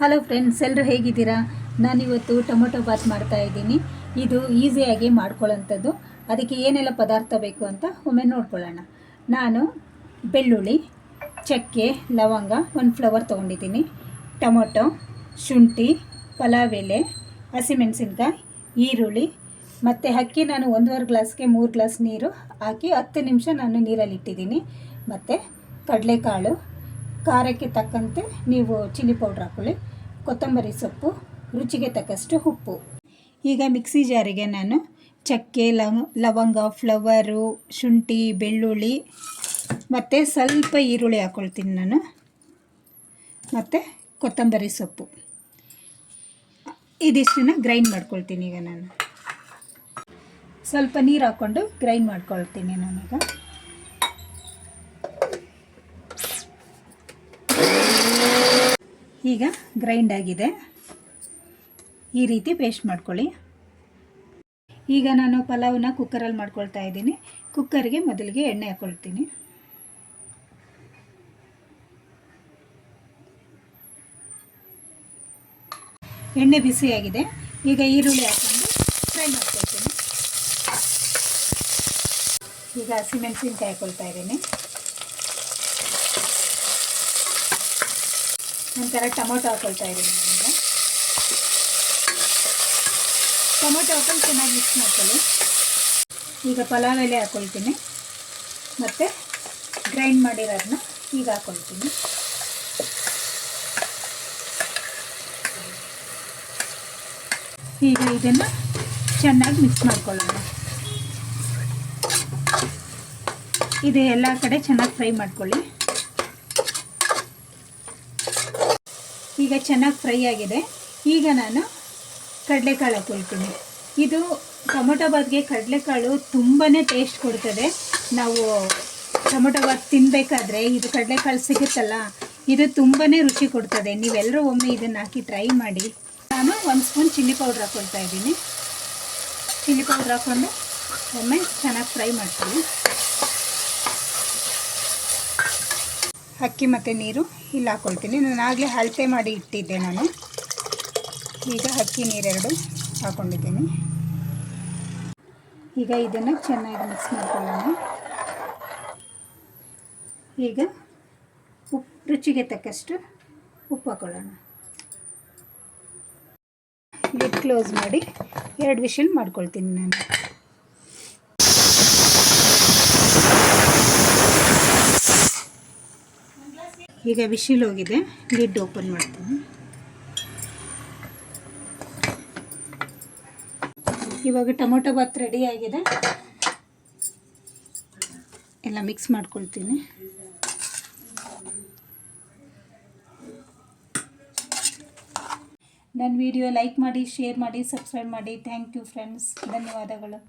Hello friends, ಎಲ್ಲರೂ ಹೇಗಿದ್ದೀರಾ? ನಾನಿವತ್ತು ಟೊಮೊಟೊ ಬಾತ್ ಮಾಡ್ತಾ ಇದ್ದೀನಿ. ಇದು ಈಸಿಯಾಗಿ ಮಾಡ್ಕೊಳ್ಳೋಂಥದ್ದು. ಅದಕ್ಕೆ ಏನೆಲ್ಲ ಪದಾರ್ಥ ಬೇಕು ಅಂತ ಒಮ್ಮೆ ನೋಡ್ಕೊಳ್ಳೋಣ. ನಾನು ಬೆಳ್ಳುಳ್ಳಿ, ಚಕ್ಕೆ, ಲವಂಗ, ಒಂದು ಫ್ಲವರ್ ತೊಗೊಂಡಿದ್ದೀನಿ, ಟೊಮೊಟೊ, ಶುಂಠಿ, ಪಲಾವ್ ಎಲೆ, ಹಸಿಮೆಣಸಿನ್ಕಾಯಿ, ಈರುಳ್ಳಿ ಮತ್ತು ಅಕ್ಕಿ ನಾನು 1.5 ಗ್ಲಾಸ್ಗೆ 3 ಗ್ಲಾಸ್ ನೀರು ಹಾಕಿ 10 ನಿಮಿಷ ನಾನು ನೀರಲ್ಲಿ ಇಟ್ಟಿದ್ದೀನಿ. ಮತ್ತು ಕಡಲೆಕಾಳು, ಖಾರಕ್ಕೆ ತಕ್ಕಂತೆ ನೀವು ಚಿಲ್ಲಿ ಪೌಡ್ರ್ ಹಾಕ್ಕೊಳ್ಳಿ, ಕೊತ್ತಂಬರಿ ಸೊಪ್ಪು, ರುಚಿಗೆ ತಕ್ಕಷ್ಟು ಉಪ್ಪು. ಈಗ ಮಿಕ್ಸಿ ಜಾರಿಗೆ ನಾನು ಚಕ್ಕೆ, ಲವಂಗ, ಫ್ಲವರು, ಶುಂಠಿ, ಬೆಳ್ಳುಳ್ಳಿ ಮತ್ತು ಸ್ವಲ್ಪ ಈರುಳ್ಳಿ ಹಾಕ್ಕೊಳ್ತೀನಿ ನಾನು, ಮತ್ತು ಕೊತ್ತಂಬರಿ ಸೊಪ್ಪು, ಇದಿಷ್ಟನ್ನು ಗ್ರೈಂಡ್ ಮಾಡ್ಕೊಳ್ತೀನಿ. ಈಗ ನಾನು ಸ್ವಲ್ಪ ನೀರು ಹಾಕ್ಕೊಂಡು ಗ್ರೈಂಡ್ ಮಾಡ್ಕೊಳ್ತೀನಿ ನಾನೀಗ. ಈಗ ಗ್ರೈಂಡ್ ಆಗಿದೆ. ಈ ರೀತಿ ಪೇಸ್ಟ್ ಮಾಡ್ಕೊಳ್ಳಿ. ಈಗ ನಾನು ಪಲಾವ್ನ ಕುಕ್ಕರಲ್ಲಿ ಮಾಡ್ಕೊಳ್ತಾ ಇದ್ದೀನಿ. ಕುಕ್ಕರ್ಗೆ ಮೊದಲಿಗೆ ಎಣ್ಣೆ ಹಾಕ್ಕೊಳ್ತೀನಿ. ಎಣ್ಣೆ ಬಿಸಿಯಾಗಿದೆ. ಈಗ ಈರುಳ್ಳಿ ಹಾಕ್ಕೊಂಡು ಫ್ರೈ ಮಾಡ್ಕೊಳ್ತೀನಿ. ಈಗ ಹಸಿಮೆಣಸಿನ್ಕಾಯಿ ಹಾಕ್ಕೊಳ್ತಾ ಇದ್ದೀನಿ. ನಂತರ ಟೊಮೊಟೊ ಹಾಕ್ಕೊಳ್ತಾ ಇದ್ದೀನಿ. ನಾನೀಗ ಟೊಮೊಟೊ ಹಾಕೊಂಡು ಚೆನ್ನಾಗಿ ಮಿಕ್ಸ್ ಮಾಡ್ಕೊಳ್ಳಿ. ಈಗ ಪಲಾವ್ ಎಲೆ ಹಾಕ್ಕೊಳ್ತೀನಿ ಮತ್ತು ಗ್ರೈಂಡ್ ಮಾಡಿರೋದನ್ನ ಈಗ ಹಾಕ್ಕೊಳ್ತೀನಿ. ಈಗ ಇದನ್ನು ಚೆನ್ನಾಗಿ ಮಿಕ್ಸ್ ಮಾಡ್ಕೊಳ್ಳೋಣ. ಇದು ಎಲ್ಲ ಕಡೆ ಚೆನ್ನಾಗಿ ಫ್ರೈ ಮಾಡ್ಕೊಳ್ಳಿ. ಈಗ ಚೆನ್ನಾಗಿ ಫ್ರೈ ಆಗಿದೆ. ಈಗ ನಾನು ಕಡಲೆಕಾಳು ಹಾಕ್ಕೊಳ್ತೀನಿ. ಇದು ಟೊಮೊಟೊ ಬಾತ್ಗೆ ಕಡಲೆಕಾಳು ತುಂಬಾ ಟೇಸ್ಟ್ ಕೊಡ್ತದೆ. ನಾವು ಟೊಮೊಟೊ ಬಾತ್ ತಿನ್ನಬೇಕಾದ್ರೆ ಇದು ಕಡಲೆಕಾಳು ಸಿಗುತ್ತಲ್ಲ, ಇದು ತುಂಬಾ ರುಚಿ ಕೊಡ್ತದೆ. ನೀವೆಲ್ಲರೂ ಒಮ್ಮೆ ಇದನ್ನು ಹಾಕಿ ಟ್ರೈ ಮಾಡಿ. ನಾನು 1 ಸ್ಪೂನ್ ಚಿಲ್ಲಿ ಪೌಡ್ರ್ ಹಾಕ್ಕೊಳ್ತಾ ಇದ್ದೀನಿ. ಚಿಲ್ಲಿ ಪೌಡ್ರ್ ಹಾಕ್ಕೊಂಡು ಒಮ್ಮೆ ಚೆನ್ನಾಗಿ ಫ್ರೈ ಮಾಡ್ತೀನಿ. ಅಕ್ಕಿ ಮತ್ತು ನೀರು ಇಲ್ಲಿ ಹಾಕ್ಕೊಳ್ತೀನಿ. ನಾನು ಆಗಲೇ ಅಳತೆ ಮಾಡಿ ಇಟ್ಟಿದ್ದೆ ನಾನು. ಈಗ ಅಕ್ಕಿ ನೀರೆರಡು ಹಾಕ್ಕೊಂಡಿದ್ದೀನಿ. ಈಗ ಇದನ್ನು ಚೆನ್ನಾಗಿ ಮಿಕ್ಸ್ ಮಾಡ್ಕೊಳ್ಳೋಣ. ಈಗ ರುಚಿಗೆ ತಕ್ಕಷ್ಟು ಉಪ್ಪು ಹಾಕ್ಕೊಳ್ಳೋಣ. ಲಿಡ್ ಕ್ಲೋಸ್ ಮಾಡಿ 2 ವಿಷಲ್ ಮಾಡ್ಕೊಳ್ತೀನಿ ನಾನು. ಈಗ ವಿಶಿಲ್ ಹೋಗಿದೆ. ಲಿಡ್ ಓಪನ್ ಮಾಡ್ತೀನಿ. ಇವಾಗ ಟೊಮೊಟೊ ಬಾತ್ ರೆಡಿ ಆಗಿದೆ. ಎಲ್ಲ ಮಿಕ್ಸ್ ಮಾಡ್ಕೊಳ್ತೀನಿ. ನನ್ನ ವಿಡಿಯೋ ಲೈಕ್ ಮಾಡಿ, ಶೇರ್ ಮಾಡಿ, ಸಬ್ಸ್ಕ್ರೈಬ್ ಮಾಡಿ. Thank you friends. ಧನ್ಯವಾದಗಳು.